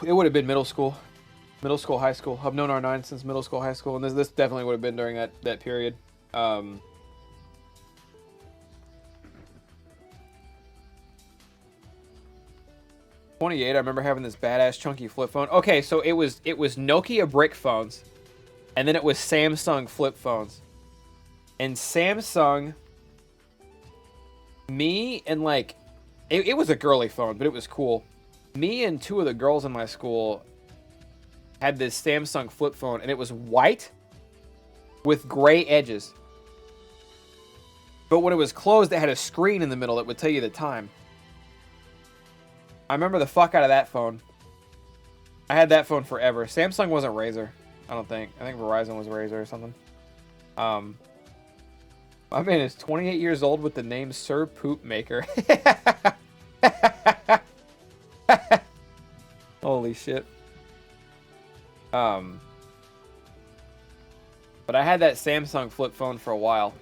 It would have been middle school. Middle school, high school. I've known R9 since middle school, high school, and this definitely would have been during that period. 28, I remember having this badass chunky flip phone. Okay, so it was Nokia brick phones, and then it was Samsung flip phones. And Samsung, me and like, it was a girly phone, but it was cool. Me and two of the girls in my school had this Samsung flip phone, and it was white with gray edges. But when it was closed, it had a screen in the middle that would tell you the time. I remember the fuck out of that phone. I had that phone forever. Samsung wasn't Razr, I don't think. I think Verizon was Razr or something. My man is 28 years old with the name Sir Poop Maker. Holy shit. But I had that Samsung flip phone for a while.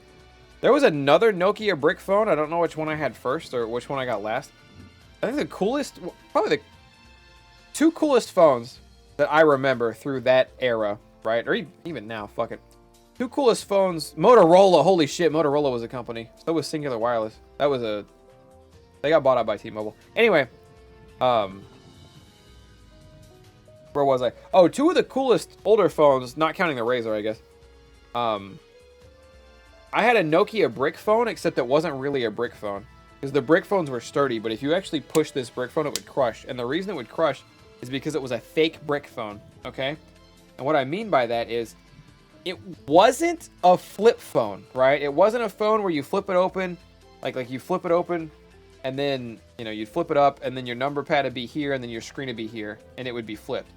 There was another Nokia brick phone. I don't know which one I had first or which one I got last. I think the coolest, probably the two coolest phones that I remember through that era, right? Or even now, fuck it. Two coolest phones. Motorola, holy shit, Motorola was a company. So was Singular Wireless. That was a... They got bought out by T-Mobile. Anyway, where was I? Oh, two of the coolest older phones, not counting the Razr, I guess. I had a Nokia brick phone, except it wasn't really a brick phone. Because the brick phones were sturdy, but if you actually push this brick phone, it would crush. And the reason it would crush is because it was a fake brick phone, okay? And what I mean by that is, it wasn't a flip phone, right? It wasn't a phone where you flip it open, like you flip it open, and then, you know, you'd flip it up, and then your number pad would be here, and then your screen would be here, and it would be flipped.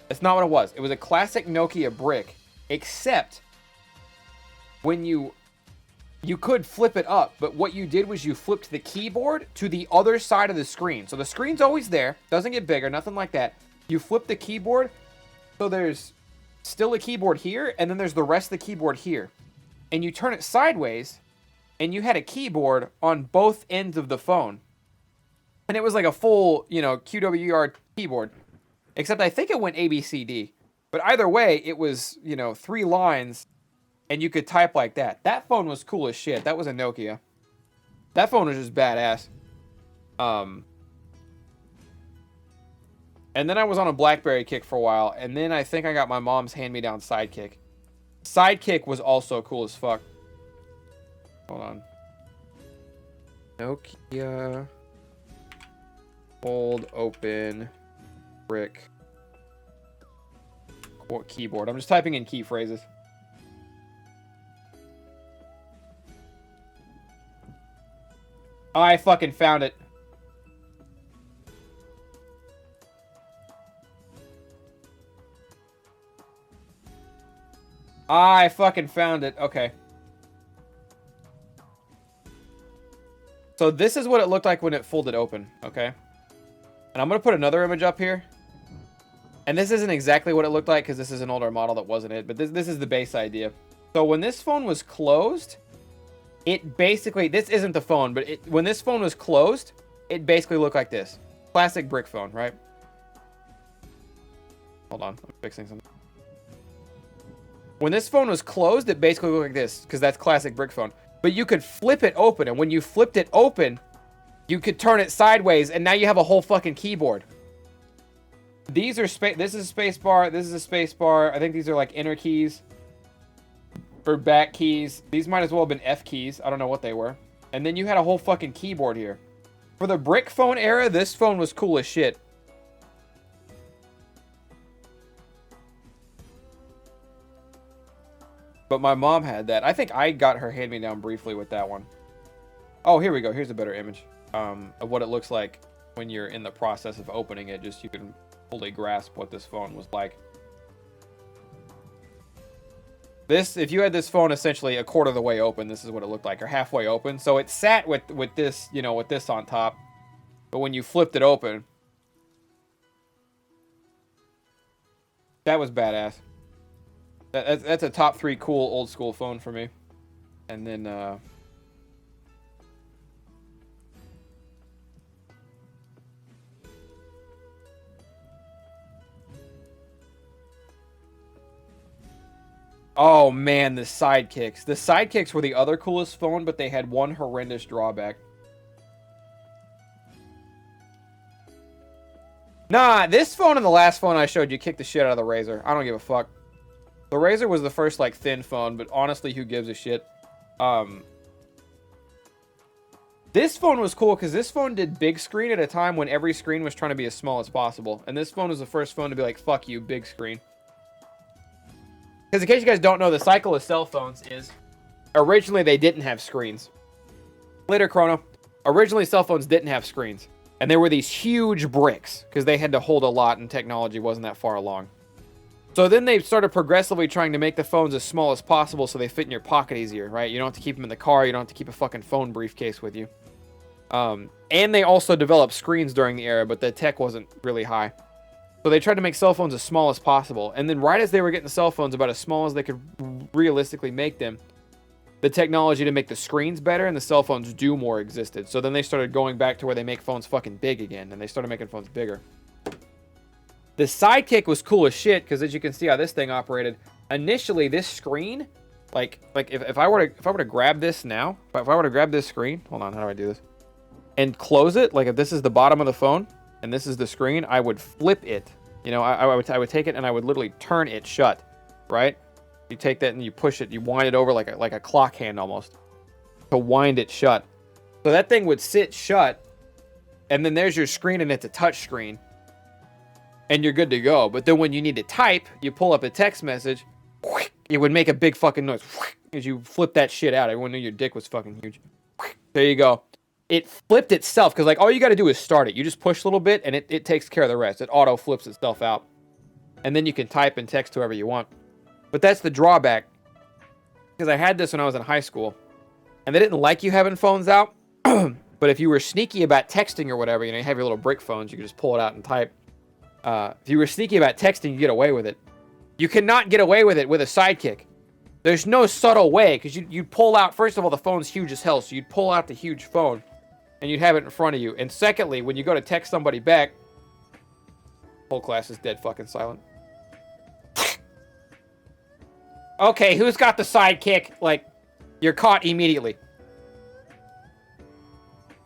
That's not what it was. It was a classic Nokia brick, except when you could flip it up, but what you did was you flipped the keyboard to the other side of the screen. So the screen's always there, doesn't get bigger, nothing like that. You flip the keyboard, so there's still a keyboard here, and then there's the rest of the keyboard here. And you turn it sideways, and you had a keyboard on both ends of the phone. And it was like a full, you know, QWER keyboard. Except I think it went ABCD. But either way, it was, you know, 3 lines, and you could type like that. That phone was cool as shit. That was a Nokia. That phone was just badass. And then I was on a BlackBerry kick for a while, and then I think I got my mom's hand-me-down SideKick. SideKick was also cool as fuck. Hold on. Nokia. Fold open brick keyboard. I'm just typing in key phrases. I fucking found it. I fucking found it. Okay. So this is what it looked like when it folded open, okay? And I'm going to put another image up here. And this isn't exactly what it looked like because this is an older model that wasn't it. But this is the base idea. So when this phone was closed, it basically... This isn't the phone, but when this phone was closed, it basically looked like this. Classic brick phone, right? Hold on. I'm fixing something. When this phone was closed, it basically looked like this because that's classic brick phone. But you could flip it open, and when you flipped it open, you could turn it sideways, and now you have a whole fucking keyboard. These are this is a space bar, this is a space bar. I think these are like inner keys or back keys. These might as well have been F keys. I don't know what they were. And then you had a whole fucking keyboard here. For the brick phone era, this phone was cool as shit. But my mom had that. I think I got her hand-me-down briefly with that one. Oh, here we go. Here's a better image of what it looks like when you're in the process of opening it. Just you can fully grasp what this phone was like. This, if you had this phone essentially a quarter of the way open, this is what it looked like, or halfway open. So it sat with this, you know, with this on top. But when you flipped it open, that was badass. That's a top 3 cool old school phone for me. And then Oh man, the SideKicks. The SideKicks were the other coolest phone, but they had one horrendous drawback. Nah, this phone and the last phone I showed you kicked the shit out of the Razr. I don't give a fuck. The Razr was the first, like, thin phone, but honestly, who gives a shit? This phone was cool because this phone did big screen at a time when every screen was trying to be as small as possible. And this phone was the first phone to be like, fuck you, big screen. Because in case you guys don't know, the cycle of cell phones is originally they didn't have screens. Later, Chrono. Originally, cell phones didn't have screens. And there were these huge bricks because they had to hold a lot and technology wasn't that far along. So then they started progressively trying to make the phones as small as possible so they fit in your pocket easier, right? You don't have to keep them in the car. You don't have to keep a fucking phone briefcase with you. And they also developed screens during the era, but the tech wasn't really high. So they tried to make cell phones as small as possible. And then right as they were getting the cell phones about as small as they could realistically make them, the technology to make the screens better and the cell phones do more existed. So then they started going back to where they make phones fucking big again, and they started making phones bigger. The SideKick was cool as shit because as you can see how this thing operated, initially this screen, like if I were to grab this now, if I were to grab this screen, hold on, how do I do this? And close it, like if this is the bottom of the phone and this is the screen, I would flip it. You know, I would take it and I would literally turn it shut, right? You take that and you push it, you wind it over like a clock hand almost to wind it shut. So that thing would sit shut, and then there's your screen and it's a touch screen, and you're good to go. But then when you need to type, you pull up a text message, it would make a big fucking noise as you flip that shit out. Everyone knew your dick was fucking huge. There you go. It flipped itself because like all you got to do is start it. You just push a little bit and it takes care of the rest. It auto flips itself out, and then you can type and text whoever you want. But that's the drawback, because I had this when I was in high school, and they didn't like you having phones out, but if you were sneaky about texting or whatever, you know, you have your little brick phones, you can just pull it out and type. If you were sneaky about texting, you get away with it. You cannot get away with it with a SideKick. There's no subtle way, because you'd pull out, first of all, the phone's huge as hell, so you'd pull out the huge phone, and you'd have it in front of you. And secondly, when you go to text somebody back, whole class is dead fucking silent. Okay, who's got the SideKick? Like, you're caught immediately.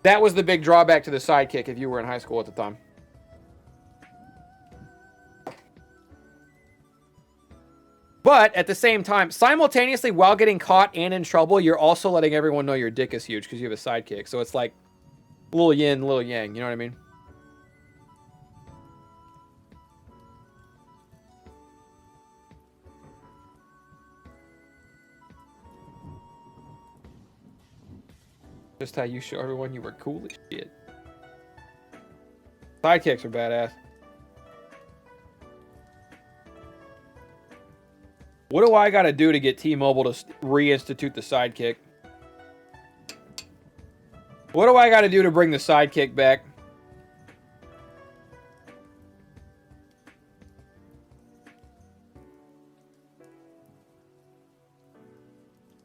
That was the big drawback to the SideKick if you were in high school at the time. But at the same time, simultaneously, while getting caught and in trouble, you're also letting everyone know your dick is huge because you have a SideKick. So it's like little yin, little yang. You know what I mean? Just how you show everyone you were cool as shit. SideKicks are badass. What do I gotta do to get T-Mobile to reinstitute the SideKick? What do I gotta do to bring the SideKick back?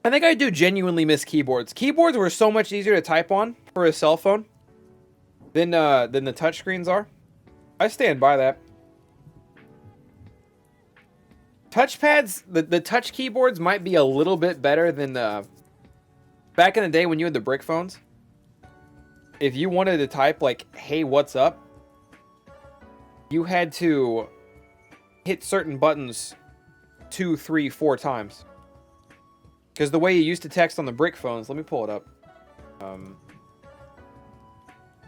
I think I do genuinely miss keyboards. Keyboards were so much easier to type on for a cell phone than the touchscreens are. I stand by that. Touchpads, the touch keyboards might be a little bit better than back in the day when you had the brick phones. If you wanted to type like, hey, what's up? You had to hit certain buttons 2, 3, 4 times. Because the way you used to text on the brick phones, let me pull it up.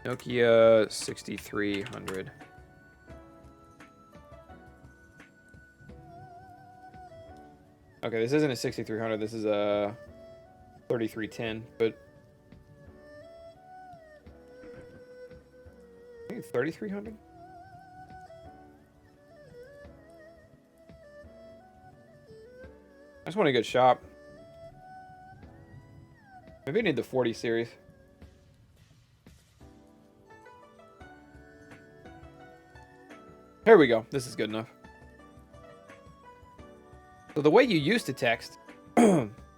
Nokia 6300. Okay, this isn't a 6300, this is a 3310, but I think it's 3300? I just want a good shop. Maybe I need the 40 series. Here we go. This is good enough. So the way you used to text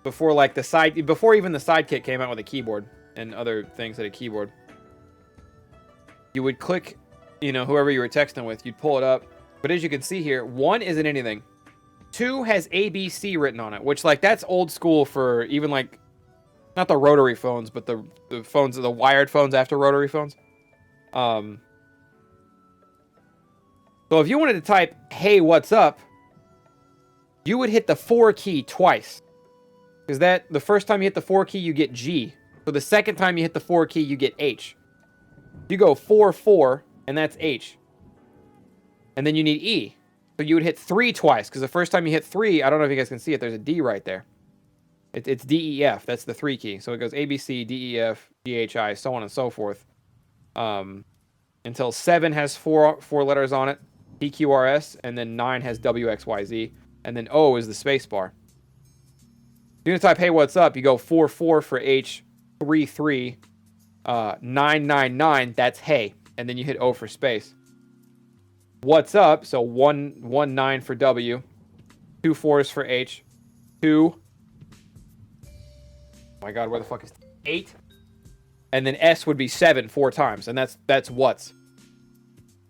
before like before even the SideKick came out with a keyboard and other things at a keyboard, you would click, you know, whoever you were texting with, you'd pull it up. But as you can see here, 1 isn't anything. 2 has ABC written on it, which, like, that's old school for even, like, not the rotary phones, but the phones, the wired phones after rotary phones. So if you wanted to type, hey, what's up, you would hit the 4 key twice. Because the first time you hit the 4 key, you get G. So the second time you hit the 4 key, you get H. You go 4-4, and that's H. And then you need E. So you would hit 3 twice, because the first time you hit 3, I don't know if you guys can see it, there's a D right there. It's D, E, F. That's the 3 key. So it goes A, B, C, D, E, F, G, H, I, so on and so forth. Until 7 has four letters on it, P, Q, R, S, and then 9 has W, X, Y, Z, and then O is the space bar. You're going to type, hey, what's up? You go 4-4 for H, 3-3, 9-9-9, that's hey. And then you hit O for space. What's up? So 1-9 for W, 2 4s for H, 2. Oh my God, where the fuck is 8? And then S would be 7 4 times, and that's what's.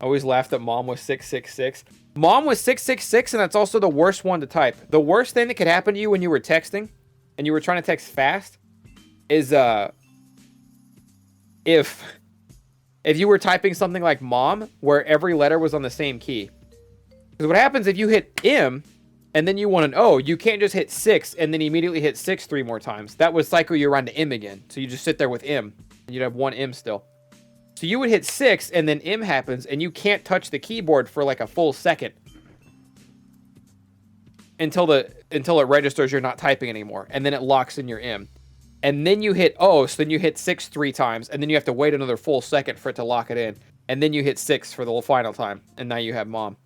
I always laughed that Mom was 666. Mom was 666, and that's also the worst one to type. The worst thing that could happen to you when you were texting, and you were trying to text fast, is if you were typing something like Mom, where every letter was on the same key. Because what happens if you hit M, and then you want an O, you can't just hit 6, and then immediately hit 6 3 more times. That would cycle you around to M again. So you just sit there with M, and you'd have 1 M still. So you would hit 6, and then M happens, and you can't touch the keyboard for like a full second. Until it registers you're not typing anymore. And then it locks in your M. And then you hit O, so then you hit 6 3 times, and then you have to wait another full second for it to lock it in. And then you hit 6 for the final time, and now you have Mom.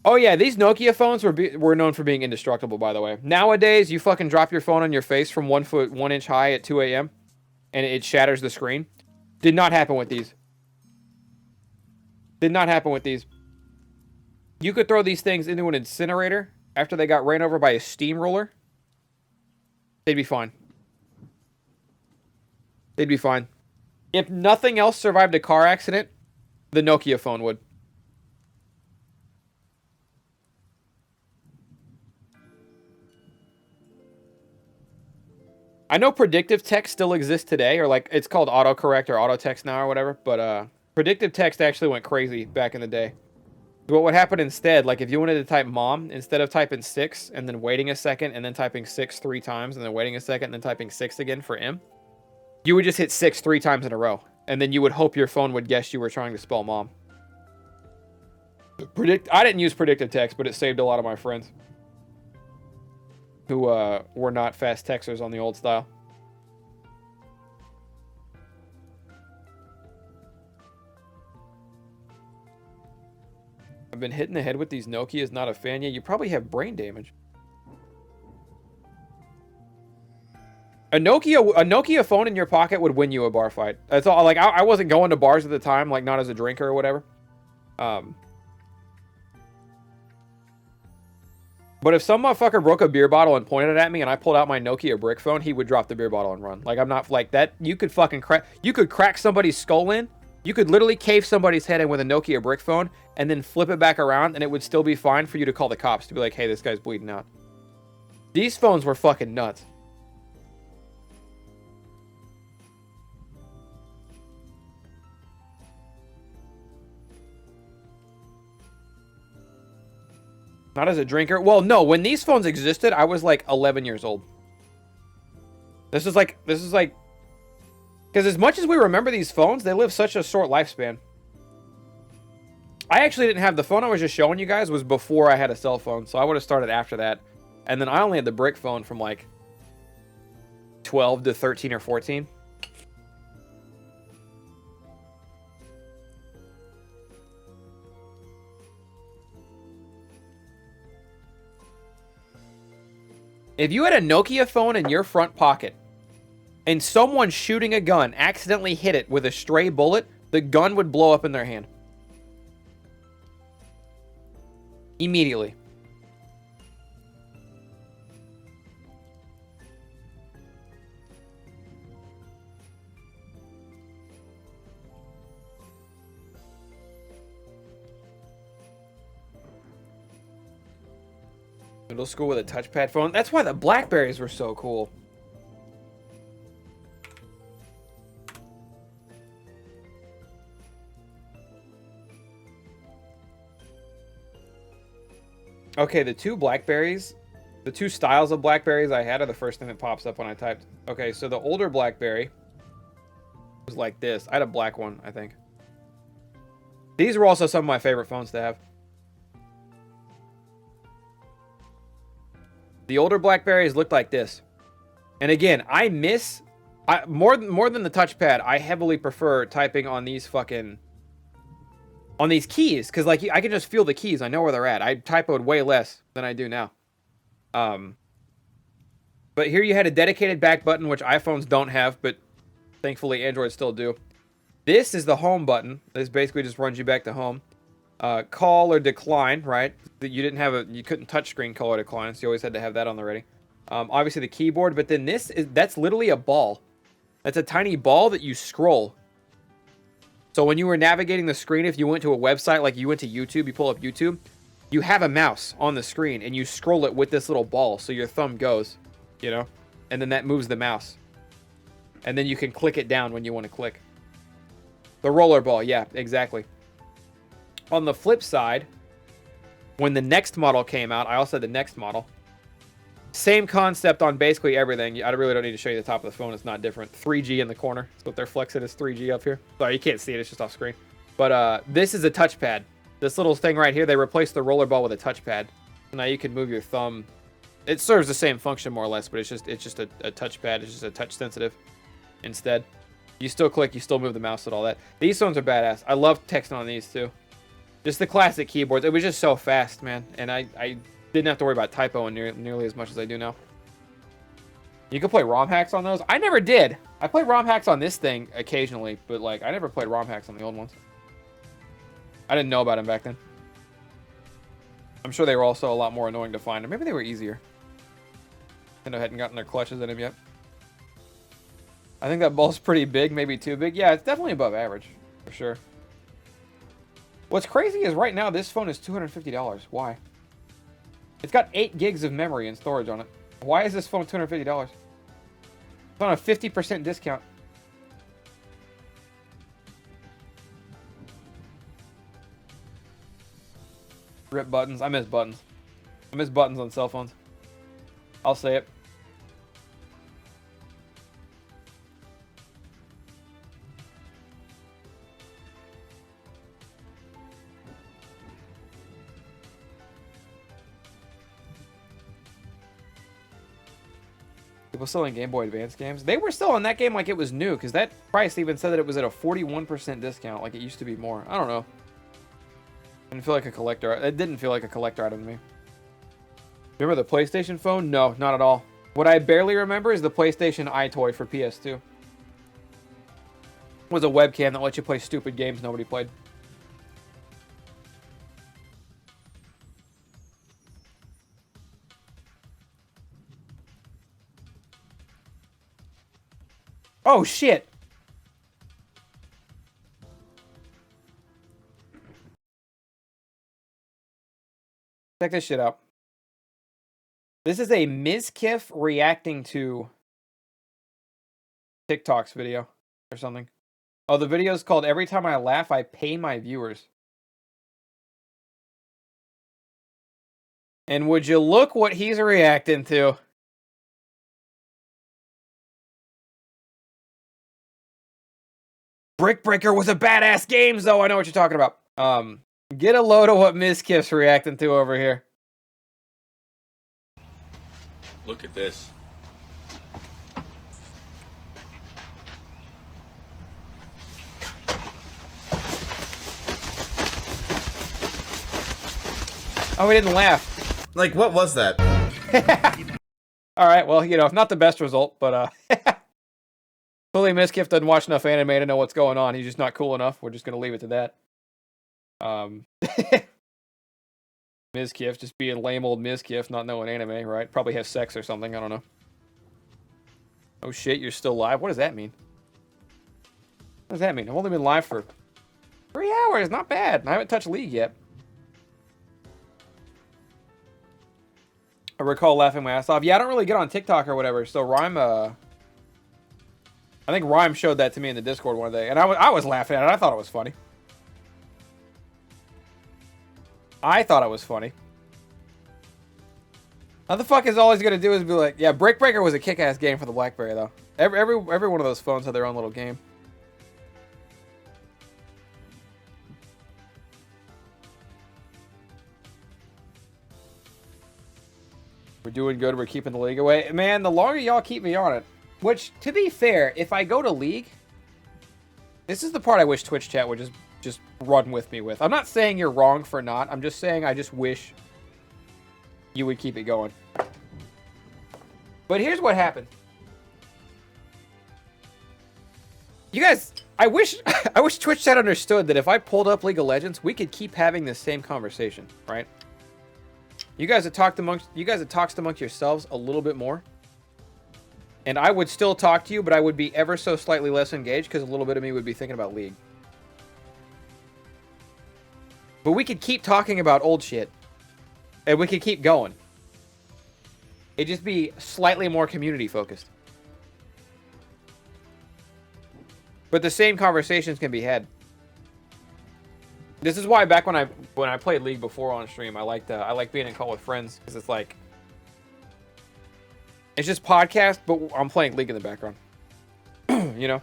Oh yeah, these Nokia phones were known for being indestructible, by the way. Nowadays, you fucking drop your phone on your face from 1 foot 1 inch high at 2 a.m. and it shatters the screen. Did not happen with these. Did not happen with these. You could throw these things into an incinerator after they got ran over by a steamroller. They'd be fine. They'd be fine. If nothing else survived a car accident, the Nokia phone would. I know predictive text still exists today, or like it's called autocorrect or auto text now or whatever, but predictive text actually went crazy back in the day. What would happen instead, like if you wanted to type Mom, instead of typing 6 and then waiting a second and then typing 6 3 times and then waiting a second and then typing 6 again for M, you would just hit 6 3 times in a row. And then you would hope your phone would guess you were trying to spell Mom. I didn't use predictive text, but it saved a lot of my friends who were not fast texters on the old style. I've been hit in the head with these Nokias, not a fan yet. You probably have brain damage. A Nokia phone in your pocket would win you a bar fight. That's all. Like I wasn't going to bars at the time, like not as a drinker or whatever. But if some motherfucker broke a beer bottle and pointed it at me and I pulled out my Nokia brick phone, he would drop the beer bottle and run. Like I'm not like that. You could fucking crack. You could crack somebody's skull in. You could literally cave somebody's head in with a Nokia brick phone and then flip it back around, and it would still be fine for you to call the cops to be like, hey, this guy's bleeding out. These phones were fucking nuts. Not as a drinker. Well, no, when these phones existed, I was like 11 years old. This is like, because as much as we remember these phones, they live such a short lifespan. I actually didn't have the phone I was just showing you guys was before I had a cell phone, so I would have started after that. And then I only had the brick phone from like 12 to 13 or 14. If you had a Nokia phone in your front pocket and someone shooting a gun accidentally hit it with a stray bullet, the gun would blow up in their hand. Immediately. Middle school with a touchpad phone. That's why the Blackberries were so cool. Okay, the two Blackberries, the two styles of Blackberries I had are the first thing that pops up when I typed. Okay, so the older Blackberry was like this. I had a black one, I think. These were also some of my favorite phones to have. The older Blackberries looked like this. And again, more than the touchpad, I heavily prefer typing on these fucking... on these keys, because like I can just feel the keys. I know where they're at. I typoed way less than I do now. But here you had a dedicated back button, which iPhones don't have, but thankfully Androids still do. This is the home button. This basically just runs you back to home. Call or decline, right? You couldn't touchscreen call or decline, so you always had to have that on the ready. Obviously the keyboard, but then that's literally a ball. That's a tiny ball that you scroll. So when you were navigating the screen, if you went to a website, like you went to YouTube, you pull up YouTube, you have a mouse on the screen and you scroll it with this little ball. So your thumb goes, you know, and then that moves the mouse. And then you can click it down when you want to click. The roller ball, yeah, exactly. On the flip side, when the next model came out, I also had the next model. Same concept on basically everything. I really don't need to show you the top of the phone. It's not different. 3G in the corner. That's what they're flexing is 3G up here. Sorry, you can't see it. It's just off screen. But this is a touchpad. This little thing right here, they replaced the roller ball with a touchpad. So now you can move your thumb. It serves the same function more or less, but it's just a touchpad. It's just a touch sensitive instead. You still click, you still move the mouse and all that. These phones are badass. I love texting on these too. Just the classic keyboards. It was just so fast, man. And I didn't have to worry about typoing nearly as much as I do now. You could play ROM hacks on those. I never did. I played ROM hacks on this thing occasionally, but like I never played ROM hacks on the old ones. I didn't know about them back then. I'm sure they were also a lot more annoying to find, or maybe they were easier. Nintendo hadn't gotten their clutches in them yet. I think that ball's pretty big, maybe too big. Yeah, it's definitely above average, for sure. What's crazy is right now this phone is $250. Why? It's got 8 gigs of memory and storage on it. Why is this phone $250? It's on a 50% discount. Rip buttons. I miss buttons. I miss buttons on cell phones. I'll say it. People selling Game Boy Advance games. They were still on that game like it was new, because that price even said that it was at a 41% discount, like it used to be more. I don't know. Didn't feel like a collector. It didn't feel like a collector item to me. Remember the PlayStation phone? No, not at all. What I barely remember is the PlayStation iToy for PS2. It was a webcam that let you play stupid games nobody played. Oh, shit. Check this shit out. This is a Ms. Kiff reacting to TikTok's video or something. Oh, the video is called Every Time I Laugh, I Pay My Viewers. And would you look what he's reacting to? Brick Breaker was a badass game, though. I know what you're talking about. Get a load of what Ms. Kiff's reacting to over here. Look at this. Oh, we didn't laugh. Like, what was that? All right, well, you know, not the best result, but clearly Miskiff doesn't watch enough anime to know what's going on. He's just not cool enough. We're just gonna leave it to that. Miskiff just being lame old Miskiff, not knowing anime, right? Probably has sex or something. I don't know. Oh shit, you're still live. What does that mean? What does that mean? I've only been live for 3 hours. Not bad. I haven't touched League yet. I recall laughing my ass off. Yeah, I don't really get on TikTok or whatever, so Rhyme, I think Rhyme showed that to me in the Discord one day, and I was laughing at it. I thought it was funny. I thought it was funny. How the fuck is all he's gonna do is be like, yeah, Brick Breaker was a kick-ass game for the BlackBerry, though. Every one of those phones had their own little game. We're doing good. We're keeping the league away. Man, the longer y'all keep me on it. Which, to be fair, if I go to league, this is the part I wish Twitch chat would just run with me with. I'm not saying you're wrong for not. I'm just saying I just wish you would keep it going. But here's what happened. You guys, I wish Twitch chat understood that if I pulled up League of Legends, we could keep having this same conversation, right? You guys have talked amongst yourselves a little bit more. And I would still talk to you, but I would be ever so slightly less engaged because a little bit of me would be thinking about League. But we could keep talking about old shit. And we could keep going. It'd just be slightly more community focused. But the same conversations can be had. This is why back when I played League before on stream, I like being in call with friends because it's like it's just podcast, but I'm playing League in the background. You know?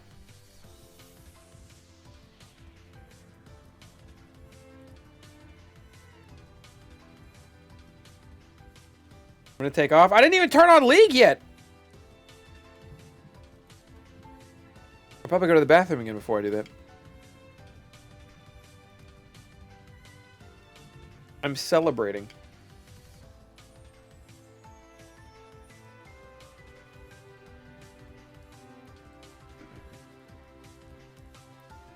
I'm gonna take off. I didn't even turn on League yet. I'll probably go to the bathroom again before I do that. I'm celebrating.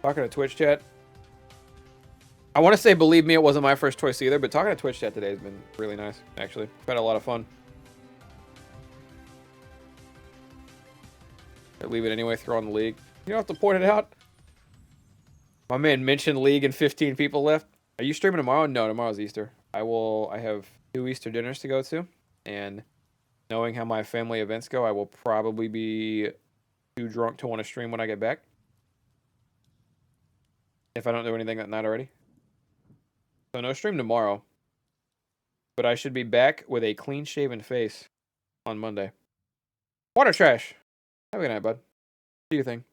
Talking to Twitch chat. I want to say, believe me, it wasn't my first choice either, but talking to Twitch chat today has been really nice, actually. I've had a lot of fun. I leave it anyway, throw on the League. You don't have to point it out. My man mentioned League and 15 people left. Are you streaming tomorrow? No, tomorrow's Easter. I have 2 Easter dinners to go to, and knowing how my family events go, I will probably be too drunk to want to stream when I get back. If I don't do anything that night already. So no stream tomorrow. But I should be back with a clean-shaven face on Monday. Water trash. Have a good night, bud. Do your thing.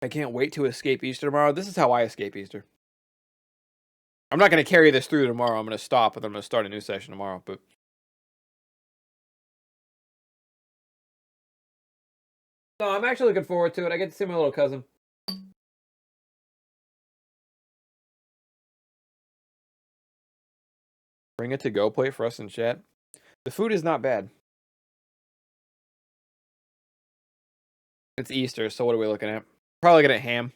I can't wait to escape Easter tomorrow. This is how I escape Easter. I'm not going to carry this through tomorrow. I'm going to stop, and I'm going to start a new session tomorrow. But no, I'm actually looking forward to it. I get to see my little cousin. Bring a to-go plate for us in chat. The food is not bad. It's Easter, so what are we looking at? Probably looking at ham.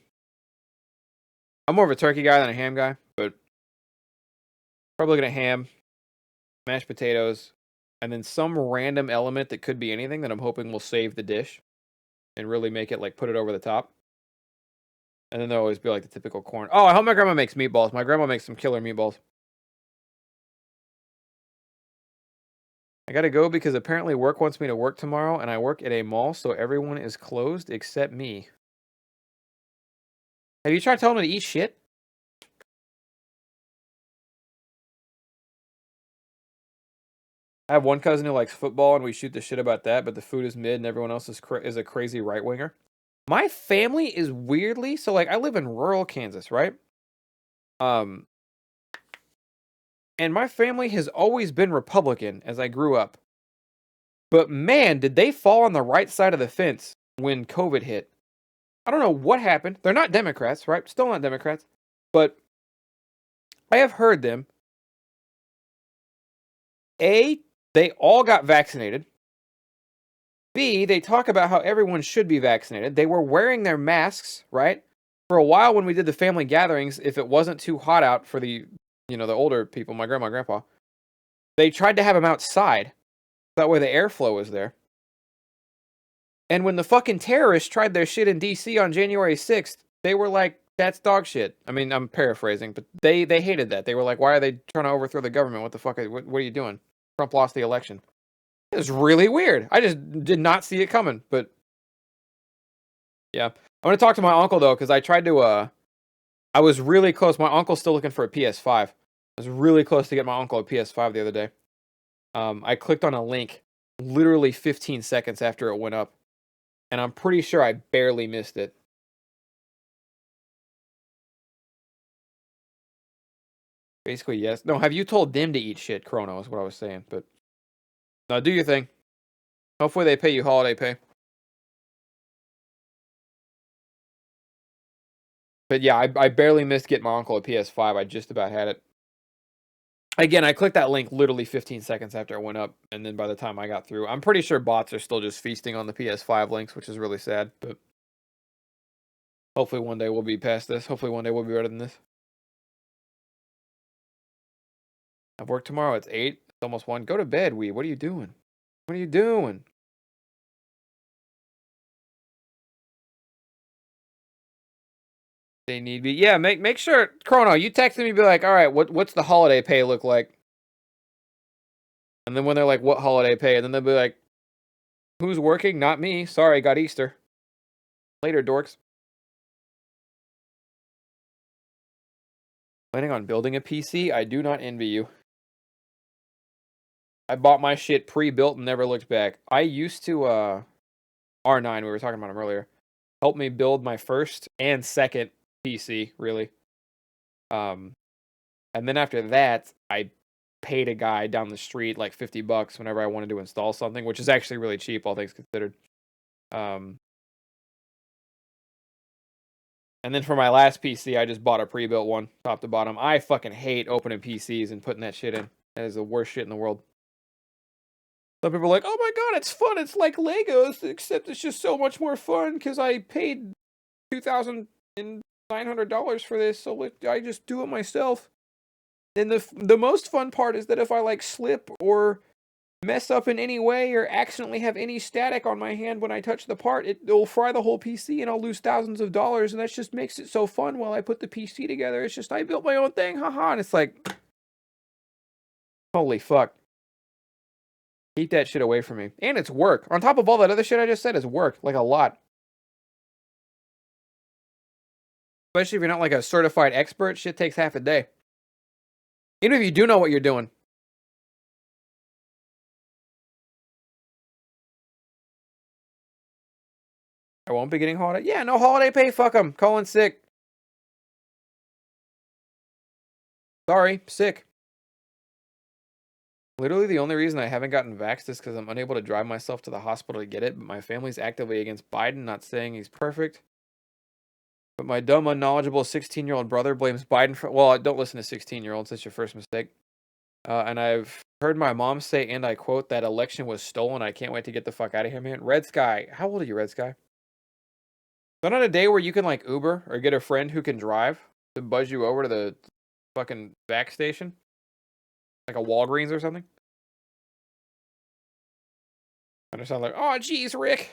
I'm more of a turkey guy than a ham guy, but probably looking at ham, mashed potatoes, and then some random element that could be anything that I'm hoping will save the dish and really make it, like, put it over the top. And then there'll always be, like, the typical corn. Oh, I hope my grandma makes meatballs. My grandma makes some killer meatballs. I gotta go because apparently work wants me to work tomorrow, and I work at a mall, so everyone is closed except me. Have you tried telling them to eat shit? I have one cousin who likes football, and we shoot the shit about that, but the food is mid, and everyone else is a crazy right-winger. My family is weirdly... So, like, I live in rural Kansas, right? And my family has always been Republican as I grew up. But, man, did they fall on the right side of the fence when COVID hit. I don't know what happened. They're not Democrats, right? Still not Democrats. But I have heard them. A, they all got vaccinated. B, they talk about how everyone should be vaccinated. They were wearing their masks, right? For a while when we did the family gatherings, if it wasn't too hot out for the older people, my grandma, grandpa, they tried to have them outside. That way the airflow was there. And when the fucking terrorists tried their shit in DC on January 6th, they were like, Chat's dog shit. I mean, I'm paraphrasing, but they hated that. They were like, why are they trying to overthrow the government? What the fuck? What are you doing? Trump lost the election. It was really weird. I just did not see it coming, but yeah. I'm going to talk to my uncle, though, because I tried to, I was really close. My uncle's still looking for a PS5. I was really close to get my uncle a PS5 the other day. I clicked on a link literally 15 seconds after it went up, and I'm pretty sure I barely missed it. Basically, yes. No, have you told them to eat shit, Chrono, is what I was saying. But no, do your thing. Hopefully they pay you holiday pay. But yeah, I barely missed getting my uncle a PS5. I just about had it. Again, I clicked that link literally 15 seconds after it went up, and then by the time I got through, I'm pretty sure bots are still just feasting on the PS5 links, which is really sad. But hopefully one day we'll be past this. Hopefully one day we'll be better than this. I've worked tomorrow. It's 8. It's almost 1. Go to bed, Wayyy. What are you doing? What are you doing? They need me. Yeah, make sure, Chrono, you texted me, be like, all right, what's the holiday pay look like? And then when they're like, what holiday pay? And then they'll be like, who's working? Not me. Sorry, got Easter. Later, dorks. Planning on building a PC? I do not envy you. I bought my shit pre-built and never looked back. I used to, R9, we were talking about him earlier, helped me build my first and second PC, really. And then after that, I paid a guy down the street like $50 whenever I wanted to install something, which is actually really cheap, all things considered. And then for my last PC, I just bought a pre-built one, top to bottom. I fucking hate opening PCs and putting that shit in. That is the worst shit in the world. Some people are like, oh my god, it's fun. It's like Legos, except it's just so much more fun because I paid $2,900 for this, so I just do it myself. And the most fun part is that if I like slip or mess up in any way or accidentally have any static on my hand when I touch the part, it'll fry the whole PC and I'll lose thousands of dollars, and that just makes it so fun while I put the PC together. It's just, I built my own thing, haha, and it's like, holy fuck. Keep that shit away from me. And it's work. On top of all that other shit I just said, is work. Like a lot. Especially if you're not like a certified expert, shit takes half a day. Even if you do know what you're doing. I won't be getting holiday. Yeah, no holiday pay. Fuck them. Calling sick. Sorry, sick. Literally the only reason I haven't gotten vaxxed is because I'm unable to drive myself to the hospital to get it, but my family's actively against Biden, not saying he's perfect. But my dumb, unknowledgeable 16-year-old brother blames Biden for... Well, don't listen to 16-year-olds. That's your first mistake. And I've heard my mom say, and I quote, that election was stolen. I can't wait to get the fuck out of here, man. Red Sky. How old are you, Red Sky? Is that not a day where you can, like, Uber or get a friend who can drive to buzz you over to the fucking vac station? Like a Walgreens or something? I just sound like, oh, jeez, Rick.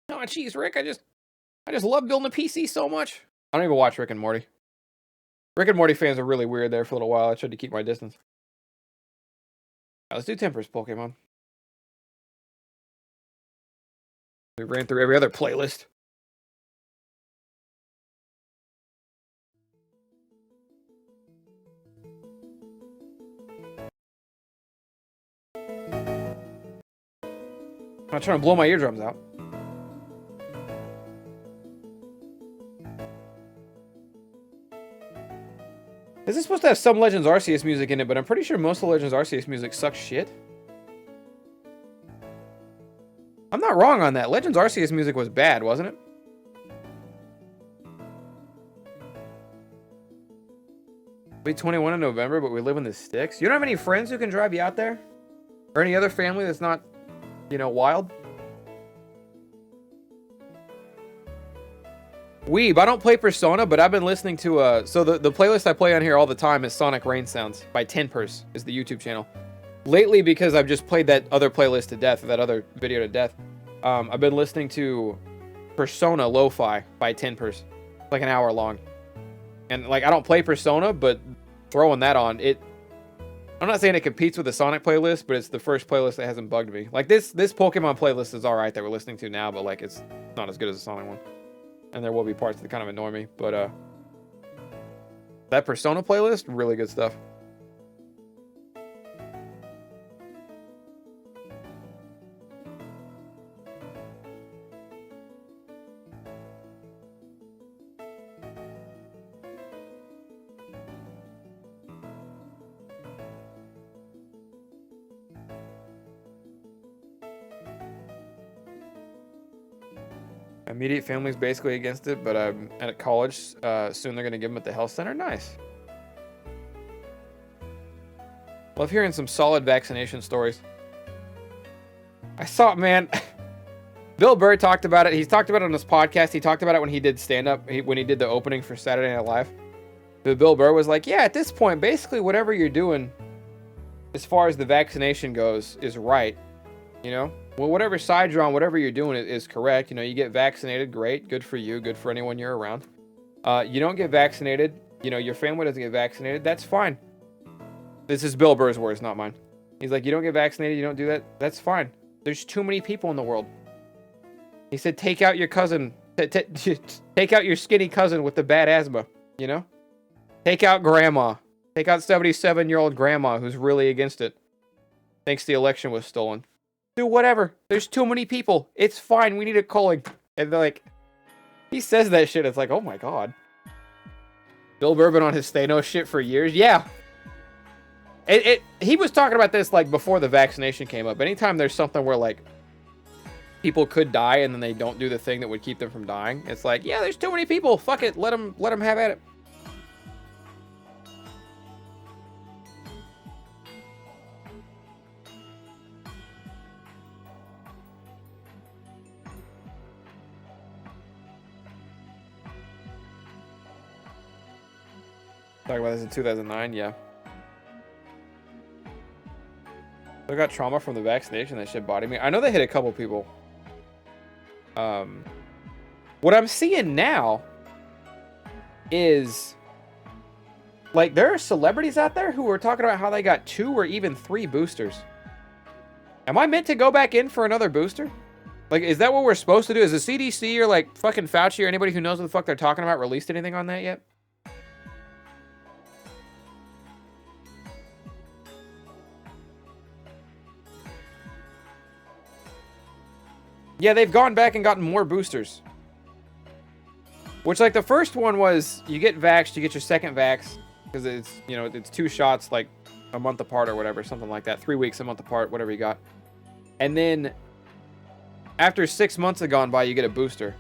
Oh, jeez, Rick. I just love building a PC so much. I don't even watch Rick and Morty. Rick and Morty fans are really weird there for a little while. I tried to keep my distance. Right, let's do Tempers Pokemon. We ran through every other playlist. I'm not trying to blow my eardrums out. This is supposed to have some Legends Arceus music in it, but I'm pretty sure most of the Legends Arceus music sucks shit. I'm not wrong on that. Legends Arceus music was bad, wasn't it? We'll be 21 in November, but we live in the sticks. You don't have any friends who can drive you out there? Or any other family that's not, you know, wild? Weeb, I don't play Persona, but I've been listening to, so the playlist I play on here all the time is Sonic Rain Sounds by Tenpers, is the YouTube channel. Lately, because I've just played that other playlist to death, or that other video to death, I've been listening to Persona Lo-Fi by Tenpers. like an hour long. And like I don't play Persona, but throwing that on it, I'm not saying it competes with the Sonic playlist, but it's the first playlist that hasn't bugged me. Like this Pokemon playlist is all right that we're listening to now, but like it's not as good as the Sonic one. And there will be parts that kind of annoy me, but that Persona playlist, really good stuff. Immediate family's basically against it, but I'm at college. Soon they're going to give them at the health center. Nice. Love hearing some solid vaccination stories. I saw, man, Bill Burr talked about it. He's talked about it on his podcast. He talked about it when he did stand-up, when he did the opening for Saturday Night Live. But Bill Burr was like, yeah, at this point, basically whatever you're doing as far as the vaccination goes is right, you know? Well, whatever side you're on, whatever you're doing is correct. You know, you get vaccinated, great. Good for you. Good for anyone you're around. You don't get vaccinated. You know, your family doesn't get vaccinated. That's fine. This is Bill Burr's words, not mine. He's like, you don't get vaccinated. You don't do that. That's fine. There's too many people in the world. He said, take out your cousin. Take out your skinny cousin with the bad asthma, you know? Take out grandma. Take out 77-year-old grandma who's really against it. Thinks the election was stolen. Do whatever. There's too many people. It's fine. We need a culling. And they're like, he says that shit. It's like, oh my god. Bill Burr been on his Thanos shit for years. Yeah. He was talking about this like before the vaccination came up. Anytime there's something where like people could die and then they don't do the thing that would keep them from dying, it's like, yeah, there's too many people. Fuck it. Let them have at it. Talking about this in 2009, yeah. I got trauma from the vaccination. That shit bothered me. I know they hit a couple people. What I'm seeing now is like there are celebrities out there who are talking about how they got 2 or even 3 boosters. Am I meant to go back in for another booster? Like, is that what we're supposed to do? Is the CDC or like fucking Fauci or anybody who knows what the fuck they're talking about released anything on that yet? Yeah, they've gone back and gotten more boosters. Which, like, the first one was, you get vaxxed, you get your second vax, because it's, you know, it's 2 shots, like, a month apart or whatever, something like that. 3 weeks, a month apart, whatever you got. And then, after 6 months have gone by, you get a booster.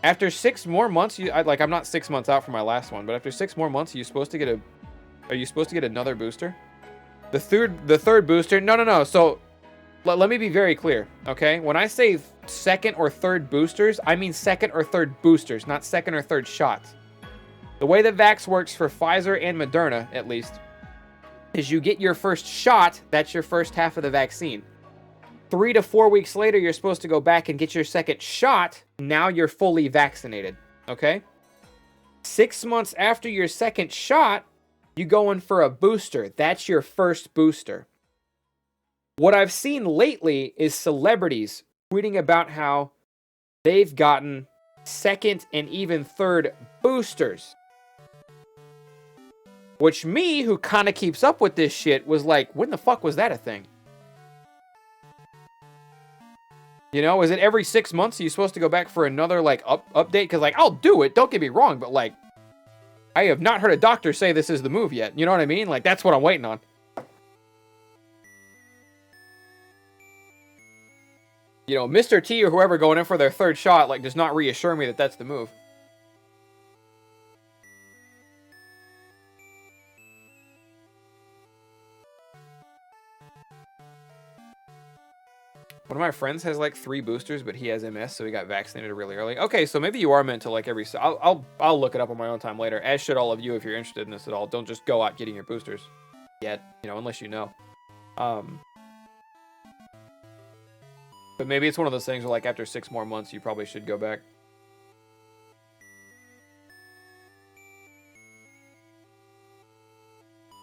After 6 more months, I'm not 6 months out from my last one, but after 6 more months, are you supposed to get another booster? The third booster, no. So, let me be very clear, okay? When I say second or third boosters, I mean second or third boosters, not second or third shots. The way that Vax works for Pfizer and Moderna, at least, is you get your first shot, that's your first half of the vaccine. 3 to 4 weeks later, you're supposed to go back and get your second shot, now you're fully vaccinated, okay? 6 months after your second shot, you go in for a booster. That's your first booster. What I've seen lately is celebrities tweeting about how they've gotten second and even third boosters. Which me, who kind of keeps up with this shit, was like, when the fuck was that a thing? You know, is it every 6 months are you supposed to go back for another, like, update? Because, like, I'll do it, don't get me wrong, but, like, I have not heard a doctor say this is the move yet. You know what I mean? Like, that's what I'm waiting on. You know, Mr. T or whoever going in for their third shot, like, does not reassure me that that's the move. One of my friends has, like, 3 boosters, but he has MS, so he got vaccinated really early. Okay, so maybe you are meant to, like, I'll look it up on my own time later, as should all of you if you're interested in this at all. Don't just go out getting your boosters yet, you know, unless you know. But maybe it's one of those things where, like, after 6 more months, you probably should go back.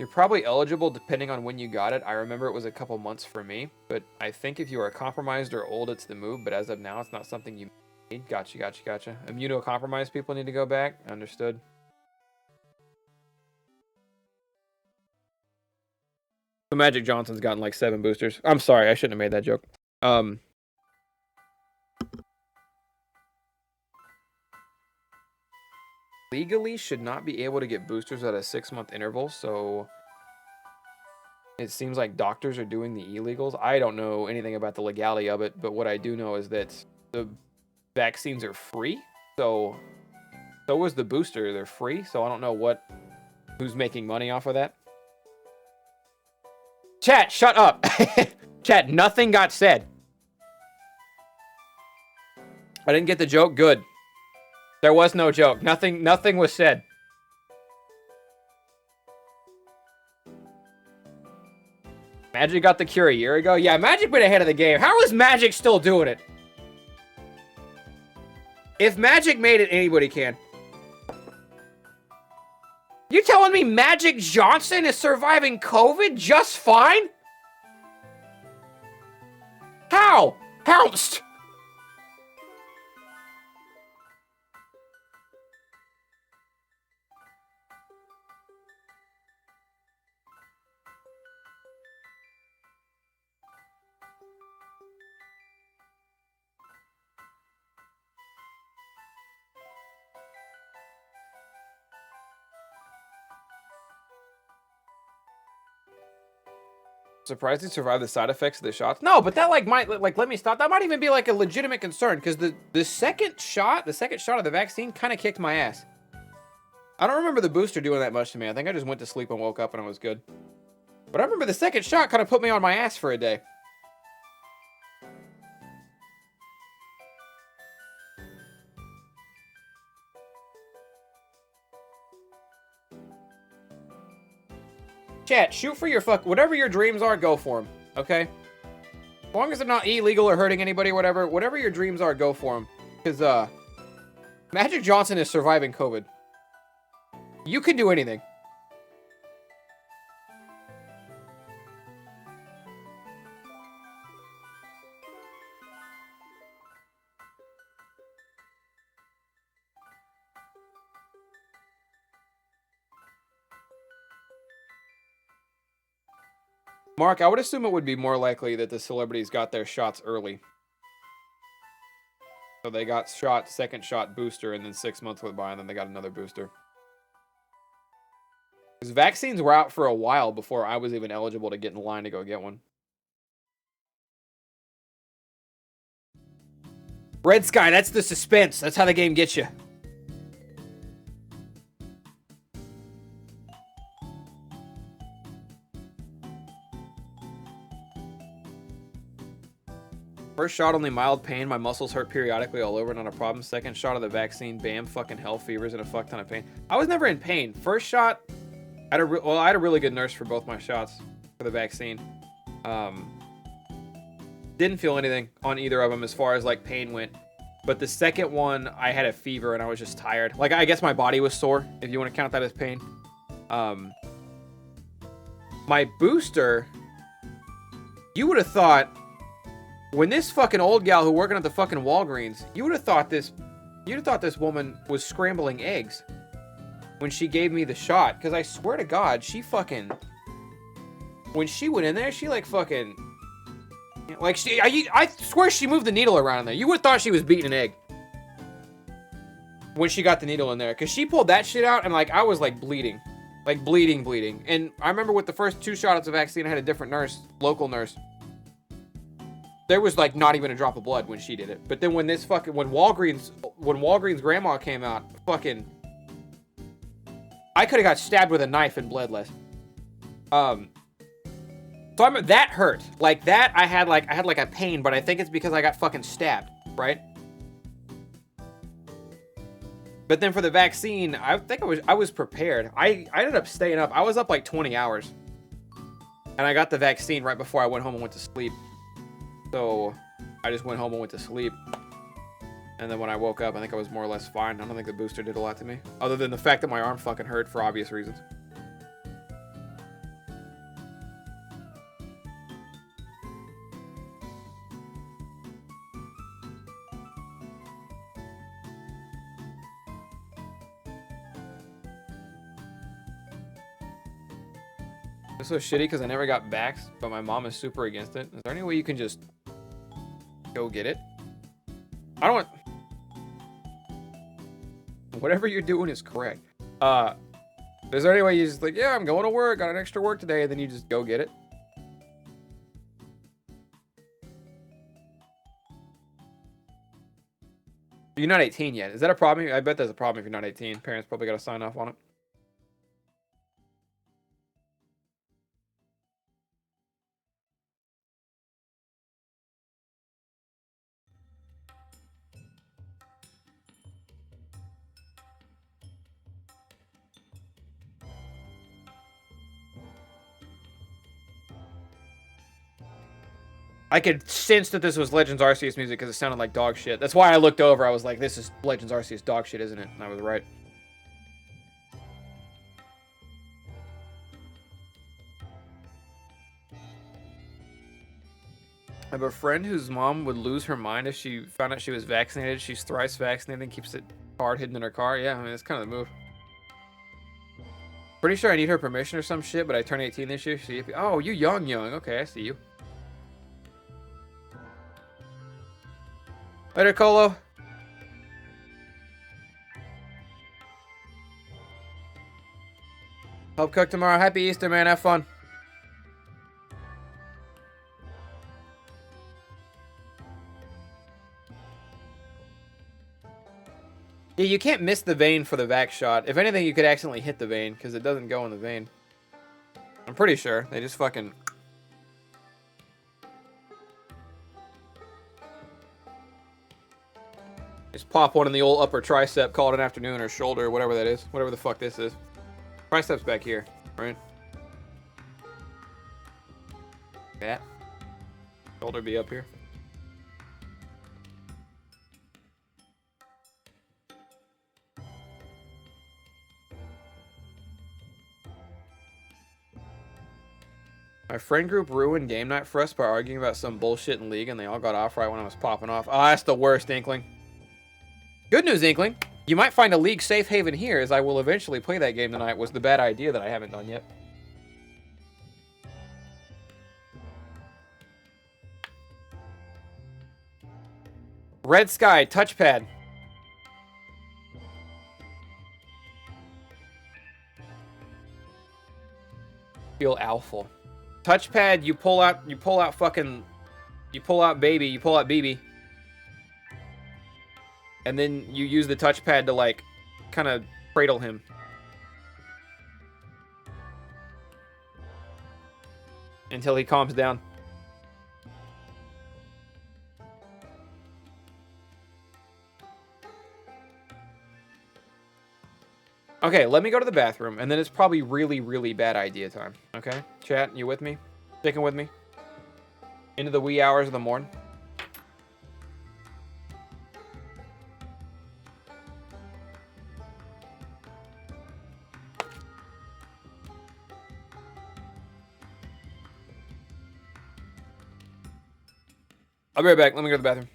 You're probably eligible depending on when you got it. I remember it was a couple months for me, but I think if you are compromised or old, it's the move. But as of now, it's not something you need. Gotcha. Immunocompromised people need to go back. Understood. So Magic Johnson's gotten like 7 boosters. I'm sorry, I shouldn't have made that joke. Legally should not be able to get boosters at a 6-month interval, so it seems like doctors are doing the illegals. I don't know anything about the legality of it, but what I do know is that the vaccines are free, so is the booster. They're free, so I don't know who's making money off of that. Chat, shut up. Chat, nothing got said. I didn't get the joke. Good. There was no joke. Nothing was said. Magic got the cure a year ago. Yeah, Magic been ahead of the game. How is Magic still doing it? If Magic made it, anybody can. You telling me Magic Johnson is surviving COVID just fine? How? Pounced! Surprised he survived the side effects of the shots. No, but that might let me stop. That might even be like a legitimate concern because the second shot of the vaccine kind of kicked my ass. I don't remember the booster doing that much to me. I think I just went to sleep and woke up and I was good. But I remember the second shot kind of put me on my ass for a day. Chat, shoot for your whatever your dreams are, go for them, okay? As long as they're not illegal or hurting anybody or whatever your dreams are, go for them. Because, Magic Johnson is surviving COVID. You can do anything. Mark, I would assume it would be more likely that the celebrities got their shots early. So they got second shot booster, and then 6 months went by, and then they got another booster. Because vaccines were out for a while before I was even eligible to get in line to go get one. Red Sky, that's the suspense. That's how the game gets you. First shot, only mild pain. My muscles hurt periodically all over, not a problem. Second shot of the vaccine, bam, fucking hell, fevers and a fuck ton of pain. I was never in pain. First shot, I had a really good nurse for both my shots for the vaccine. Didn't feel anything on either of them as far as like pain went. But the second one, I had a fever and I was just tired. Like, I guess my body was sore, if you want to count that as pain. My booster, you would have thought, when this fucking old gal who working at the fucking Walgreens, you'd have thought this woman was scrambling eggs when she gave me the shot. Because I swear to God, she fucking, when she went in there, she like fucking, like I swear she moved the needle around in there. You would have thought she was beating an egg when she got the needle in there. Because she pulled that shit out and like I was like bleeding. Like bleeding. And I remember with the first 2 shots of vaccine, I had a different nurse, local nurse. There was like not even a drop of blood when she did it. But then when Walgreens grandma came out, fucking, I could have got stabbed with a knife and bled less. So that hurt. Like that, I had like a pain, but I think it's because I got fucking stabbed, right? But then for the vaccine, I think I was prepared. I ended up staying up. I was up like 20 hours. And I got the vaccine right before I went home and went to sleep. So I just went home and went to sleep. And then when I woke up, I think I was more or less fine. I don't think the booster did a lot to me. Other than the fact that my arm fucking hurt for obvious reasons. This was shitty because I never got backs, but my mom is super against it. Is there any way you can just go get it? I don't want... Whatever you're doing is correct. Is there any way you just like, yeah, I'm going to work, got an extra work today, and then you just go get it? You're not 18 yet. Is that a problem? I bet there's a problem if you're not 18. Parents probably got to sign off on it. I could sense that this was Legends Arceus music because it sounded like dog shit. That's why I looked over. I was like, this is Legends Arceus dog shit, isn't it? And I was right. I have a friend whose mom would lose her mind if she found out she was vaccinated. She's thrice vaccinated and keeps it card hidden in her car. Yeah, I mean, that's kind of the move. Pretty sure I need her permission or some shit, but I turn 18 this year. Oh, you young. Okay, I see you. Later, Colo. Help cook tomorrow. Happy Easter, man. Have fun. Yeah, you can't miss the vein for the vac shot. If anything, you could accidentally hit the vein because it doesn't go in the vein. I'm pretty sure. They just fucking... Just pop one in the old upper tricep, call it an afternoon, or shoulder, whatever that is. Whatever the fuck this is. Tricep's back here, right? That. Shoulder be up here. My friend group ruined game night for us by arguing about some bullshit in League, and they all got off right when I was popping off. Oh, that's the worst, Inkling. Good news, Inkling. You might find a League safe haven here, as I will eventually play that game tonight. Was the bad idea that I haven't done yet. Red Sky, touchpad. Feel alpha. Touchpad, you pull out BB. And then you use the touchpad to, like, kind of cradle him. Until he calms down. Okay, let me go to the bathroom, and then it's probably really, really bad idea time. Okay? Chat, you with me? Sticking with me? Into the wee hours of the morning? I'll be right back. Let me go to the bathroom.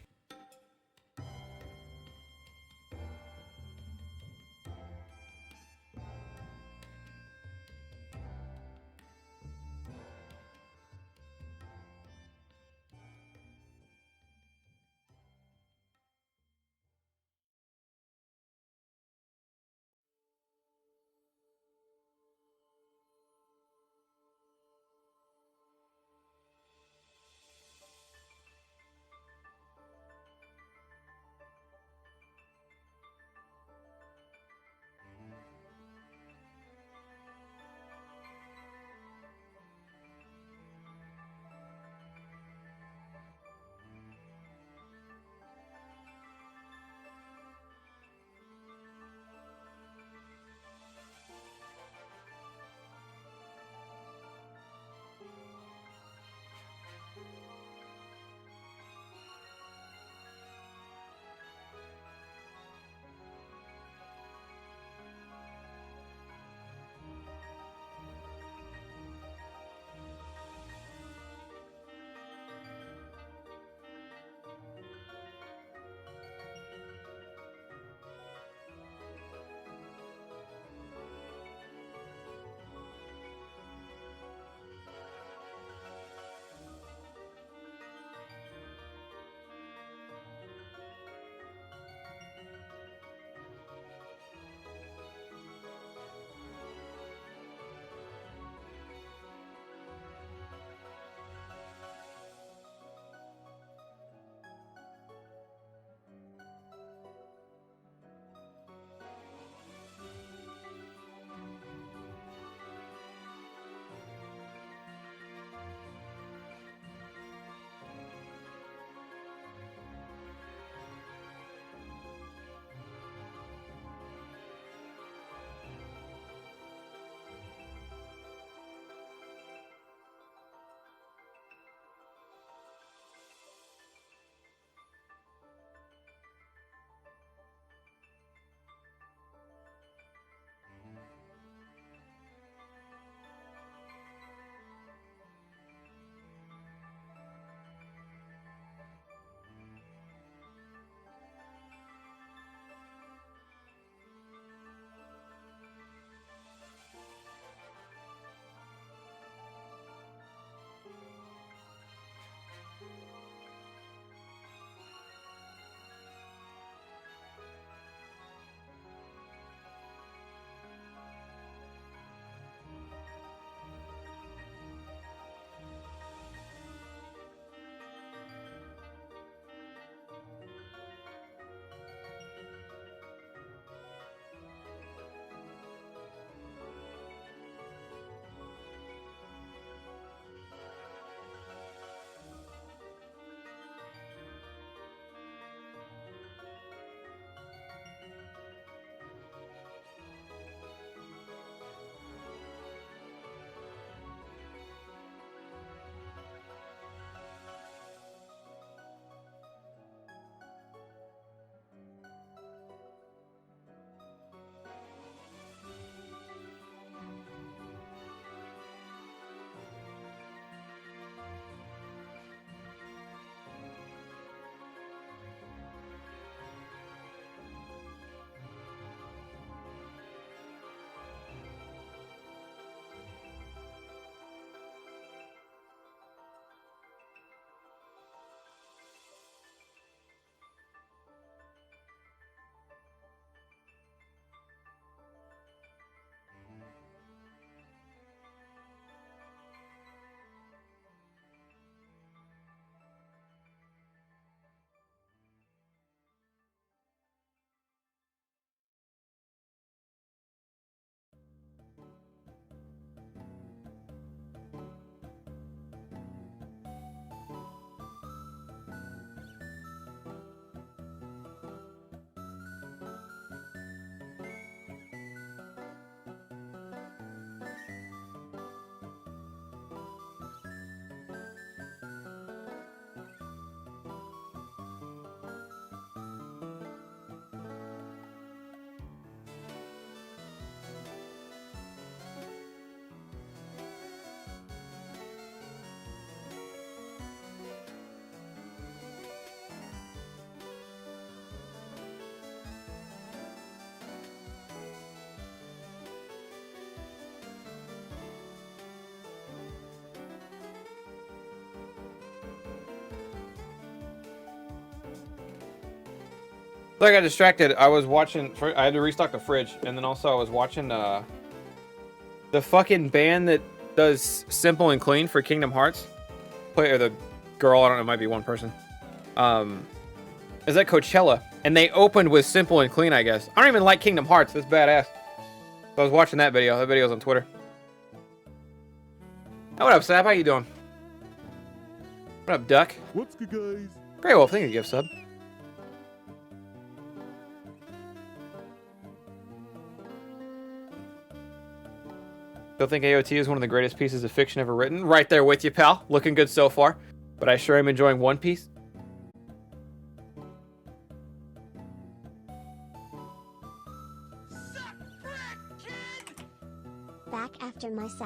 So I got distracted. I was watching. I had to restock the fridge, and then also I was watching the fucking band that does Simple and Clean for Kingdom Hearts. Or the girl, I don't know, it might be one person. Is at Coachella, and they opened with Simple and Clean, I guess. I don't even like Kingdom Hearts. That's badass. So I was watching that video. That video's on Twitter. Oh, what up, Sab? How you doing? What up, Duck? What's good, guys? Great Wolf, thank you, gift sub. Still think AOT is one of the greatest pieces of fiction ever written. Right there with you, pal. Looking good so far. But I sure am enjoying One Piece. Back after my